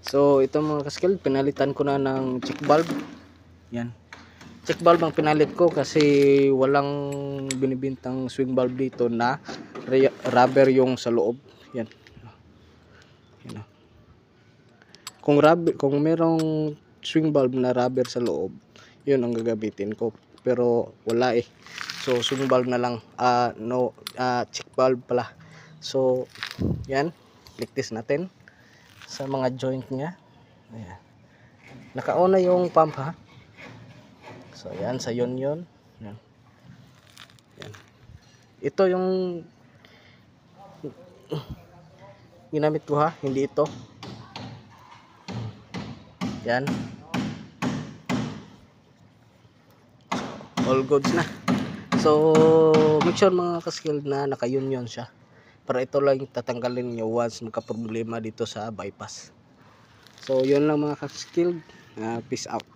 So ito mga kaskil, pinalitan ko na ng check valve. Yan. Check valve ang pinalit ko kasi walang binibintang swing valve dito na rubber yung sa loob. Yan. Yan. Kung merong swing valve na rubber sa loob, yun ang gagamitin ko. Pero wala eh. So swing valve na lang. Check valve pala. So yan, liktis natin sa mga joint niya. Ayan. Naka-on na yung pump ha. So yan, sa yun. Yan. Yan. Ito yung ginamit ko ha, hindi ito. Yan. All goods na. So make sure mga kaskilled na naka-union siya. Para ito lang tatanggalin nyo once magka-problema dito sa bypass. So yun lang mga kaskilled. Peace out.